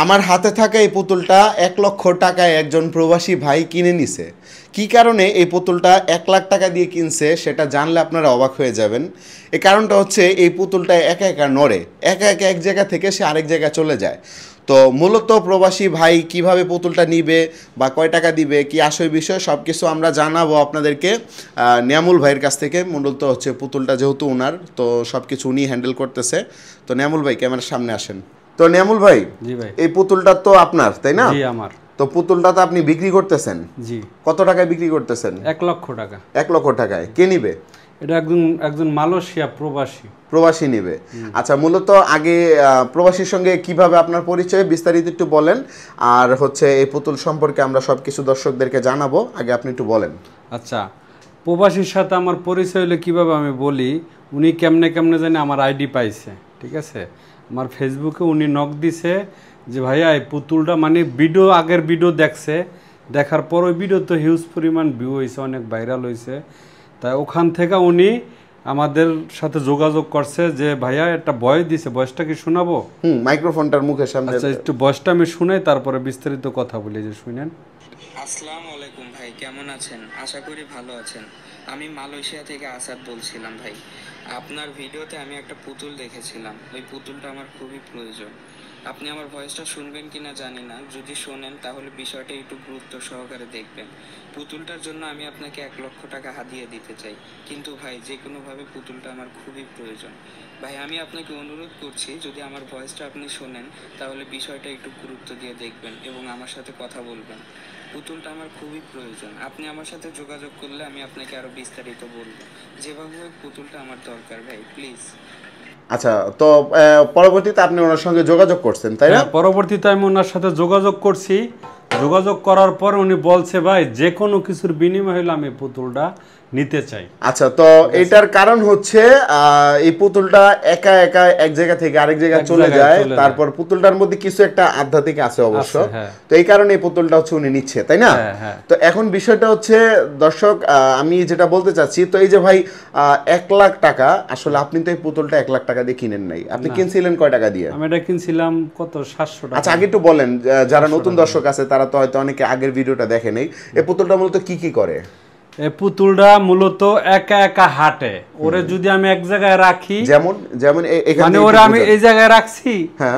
আমার হাতে থাকা এই পুতুলটা 1 লক্ষ টাকায় একজন প্রবাসী ভাই কিনে নিছে। কি কারণে এই পুতুলটা 1 লাখ টাকা দিয়ে কিনছে সেটা জানলে আপনারা অবাক হয়ে যাবেন। এই কারণটা হচ্ছে এই পুতুলটা একা একা নড়ে, একা একা এক জায়গা থেকে সে আরেক জায়গায় চলে যায়। তো মূলত প্রবাসী ভাই কিভাবে পুতুলটা নিবে বা কয় টাকা দিবে কি আসল বিষয় সব কিছু আমরা জানাবো আপনাদেরকে নিয়ামুল ভাইয়ের কাছ থেকে। মূলত হচ্ছে পুতুলটা যেহেতু ওনার, তো সব কিছু উনি হ্যান্ডেল করতেছে। তো নিয়ামুল ভাই ক্যামেরার সামনে আসেন। তো নিয়ামুল ভাই, জি ভাই, এই পুতুলটা তো আপনার, তাই না? জি আমার। তো পুতুলটা তো আপনি বিক্রি করতেছেন? জি। কত টাকায় বিক্রি করতেছেন? 1 লক্ষ টাকা। 1 লক্ষ টাকায়। কে নিবে? এটা একজন মালয়েশিয়া প্রবাসী নিবে। আচ্ছা, মূলত আগে প্রবাসীর সঙ্গে কিভাবে আপনার পরিচয় বিস্তারিত একটু বলেন, আর হচ্ছে এই পুতুল সম্পর্কে আমরা সবকিছু দর্শকদেরকে জানাবো। আগে আপনি একটু বলেন। আচ্ছা, প্রবাসীর সাথে আমার পরিচয় হলে কিভাবে আমি বলি, উনি কেমনে জানি আমার আইডি পাইছে, ঠিক আছে? আমার ফেসবুকে উনি নক দিছে যে ভাইয়া এই পুতুলটা, মানে আগের ভিডিও দেখছে, দেখার পর ওই ভিডিও তো হিউজ পরিমাণ ভিউ হয়েছে, অনেক ভাইরাল হয়েছে। তাই ওখান থেকে উনি আমাদের সাথে যোগাযোগ করছে যে ভাইয়া একটা ভয়েস দিছে, ভয়েসটা কি শোনাবো? মাইক্রোফোনটার মুখের সামনে। আচ্ছা, একটু ভয়েসটা আমি শুনাই, তারপরে বিস্তারিত কথা বলি। যে শুনেন। আসসালামু আলাইকুম ভাই, কেমন আছেন? আশা করি ভালো আছেন। আমি মালয়েশিয়া থেকে আসাদ বলছিলাম ভাই। আপনার ভিডিওতে আমি একটা পুতুল দেখেছিলাম, ওই পুতুলটা আমার খুবই প্রয়োজন। আপনি আমার ভয়েসটা শুনবেন কিনা জানি না, যদি শোনেন তাহলে বিষয়টা একটু গুরুত্ব সহকারে দেখবেন। পুতুলটার জন্য আমি আপনাকে 1 লক্ষ টাকা হাদিয়া দিতে চাই, কিন্তু ভাই যে কোনোভাবে পুতুলটা আমার খুবই প্রয়োজন। ভাই আমি আপনাকে অনুরোধ করছি, যদি আমার ভয়েসটা আপনি শোনেন তাহলে বিষয়টা একটু গুরুত্ব দিয়ে দেখবেন এবং আমার সাথে কথা বলবেন। পুতুলটা আমার খুবই প্রয়োজন। আপনি আমার সাথে যোগাযোগ করলে আমি আপনাকে আরো বিস্তারিত বলবো। যেভাবে হোক পুতুলটা আমার দরকার ভাই, প্লিজ। আচ্ছা, তো পরবর্তীতে আপনি ওনার সঙ্গে যোগাযোগ করছেন, তাই না? পরবর্তীতে আমি ওনার সাথে যোগাযোগ করছি। যোগাযোগ করার পর উনি বলছে ভাই যে কোনো কিছুর বিনিময় হলে আমি পুতুলটা নিতে চাই। আচ্ছা, তো এটার কারণ হচ্ছে এই পুতুলটা একা একা এক জায়গা থেকে আরেক জায়গায় চলে যায়, তারপর পুতুলটার মধ্যে কিছু একটা আধ্যাত্মিক আছে অবশ্য। তো এই কারণে এই পুতুলটা হচ্ছে উনি নিচ্ছে, তাই না? তো এখন বিষয়টা হচ্ছে দর্শক, আমি যেটা বলতে চাচ্ছি, তো এই যে ভাই 1 লাখ টাকা, আসলে আপনি তো এই পুতুলটা 1 লাখ টাকা দিয়ে কিনেন নাই, আপনি কিনছিলেন কয় টাকা দিয়ে? আমি এটা কিনছিলাম কত, 700 টাকা। আচ্ছা, আগে একটু বলেন, যারা নতুন দর্শক আছে তারা তো হয়তো অনেকে আগের ভিডিওটা দেখে নেই। এই পুতুলটা মূলত কি কি করে? এই পুতুলটা মূলত একা একা হাঁটে। ওরে যদি আমি এক জায়গায় রাখি, যেমন মানে ওরে আমি এই জায়গায় রাখছি,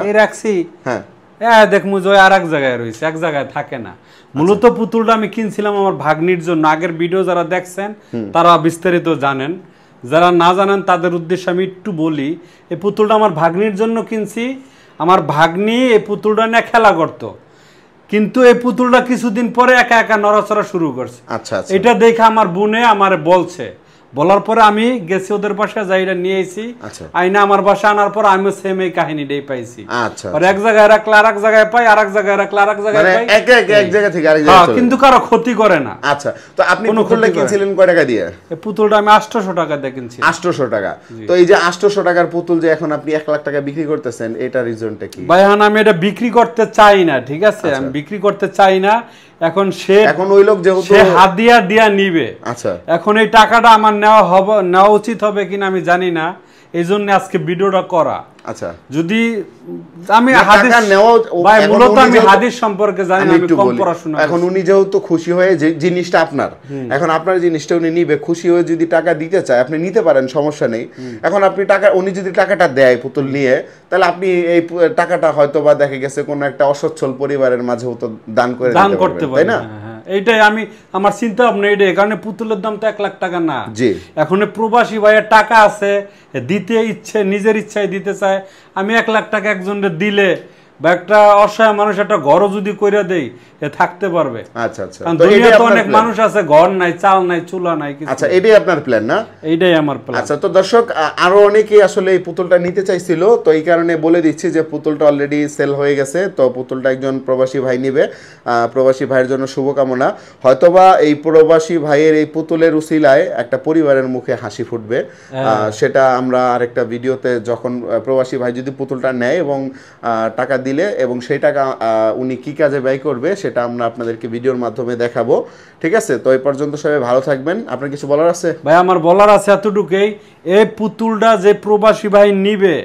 এই রাখছি, হ্যাঁ দেখমু যে আর এক জায়গায় রয়েছে, এক জায়গায় থাকে না। মূলত পুতুলটা আমি কিনছিলাম আমার ভাগ্নির জন্য। আগের ভিডিও যারা দেখছেন তারা বিস্তারিত জানেন, যারা না জানেন তাদের উদ্দেশ্যে আমি একটু বলি। এই পুতুলটা আমার ভাগ্নির জন্য কিনছি। আমার ভাগ্নি এই পুতুলটা নিয়ে খেলা করতো, কিন্তু এই পুতুলটা কিছুদিন পরে একা একা নড়াচড়া শুরু করছে। আচ্ছা, এটা দেখে আমার বোনে আমার বলছে, বলার পরে আমি গেছি ওদের বাসায়, যাই এটা নিয়ে এসেছি। আইনা আমার বাসায় আনার পর আমিও সেম এই কাহিনীটাই পাইছি। আর এক জায়গায় রাখলে আর এক জায়গায় পাই, আর এক জায়গায় রাখলে আর এক জায়গায় পাই, এক জায়গা থেকে আরেক জায়গায়, কিন্তু কারো ক্ষতি করে না। আচ্ছা, তো আপনি পুতুলটা কিনছিলেন কয় টাকা দিয়ে? এই পুতুলটা আমি 800 টাকা দিয়ে কিনছি। 800 টাকা। তো এই যে 800 টাকার পুতুল যে এখন আপনি 1 লাখ টাকা বিক্রি করতেছেন, এটা রিজনটা কি? ভাইহান আমি এটা বিক্রি করতে চাই না, ঠিক আছে? আমি বিক্রি করতে চাই না। এখন ওই লোক যেহেতু হাদিয়া দিয়া নিবে, আচ্ছা, এখন এই টাকাটা আমার নেওয়া উচিত হবে কিনা আমি জানি না, এই জন্য আজকে ভিডিওটা করা। আচ্ছা, যদি আমি হাদিস সম্পর্কে জানি না, আমি কম পড়াশোনা। এখন উনি যেহেতু খুশি হয়ে যে জিনিসটা আপনার, এখন আপনার জিনিসটা উনি নিবে, খুশি হয়ে যদি টাকা দিতে চায় আপনি নিতে পারেন, সমস্যা নেই। এখন আপনি উনি যদি টাকাটা দেয় পুতুল নিয়ে, তাহলে আপনি এই টাকাটা হয়তো বা দেখা গেছে কোন একটা অসচ্ছল পরিবারের মাঝেও তো দান করতে পারেন, তাই না? এইটাই আমার চিন্তা ভাবনা, এইটাই কারণে পুতুলের দাম তো 1 লাখ টাকা না। এখন প্রবাসী ভাইয়ের টাকা আছে, দিতে ইচ্ছে, নিজের ইচ্ছায় দিতে চায়। আমি 1 লাখ টাকা একজনের দিলে বা একটা অসহায় মানুষ একটা ঘরও যদি কইরা দেই, এ থাকতে পারবে। আচ্ছা আচ্ছা, তো দুনিয়াতে অনেক মানুষ আছে ঘর নাই, চাল নাই, চুলা নাই কিছু। আচ্ছা, এটাই আপনার প্ল্যান না? এইটাই আমার প্ল্যান। আচ্ছা, তো দর্শক আরো অনেকেই আসলে এই পুতুলটা নিতে চাইছিল, তো এই কারণে বলে দিচ্ছি যে পুতুলটা অলরেডি সেল হয়ে গেছে। তো পুতুলটা একজন প্রবাসী ভাই নিবে। প্রবাসী ভাইয়ের জন্য শুভকামনা। হয়তোবা এই প্রবাসী ভাইয়ের এই পুতুলের উসিলায় একটা পরিবারের মুখে হাসি ফুটবে। সেটা আমরা আরেকটা ভিডিওতে, যখন প্রবাসী ভাই যদি পুতুলটা নেয় এবং টাকা দিলে এবং সেই টাকা উনি কি কাজে ব্যয় করবে সেটা আমরা আপনাদেরকে ভিডিওর মাধ্যমে দেখাবো, ঠিক আছে? তো এই পর্যন্ত সবাই ভালো থাকবেন। আপনার কিছু বলার আছে? ভাই আমার বলার আছে এতটুকুই, এই পুতুলটা যে প্রবাসী ভাই নিবে,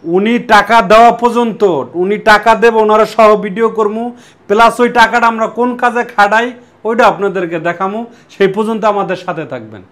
উনি টাকা দেওয়া পর্যন্ত, উনি টাকা দেব, ওনারা সহ ভিডিও করবো, প্লাস ওই টাকাটা আমরা কোন কাজে খাটাই ওইটা আপনাদেরকে দেখামু। সেই পর্যন্ত আমাদের সাথে থাকবেন।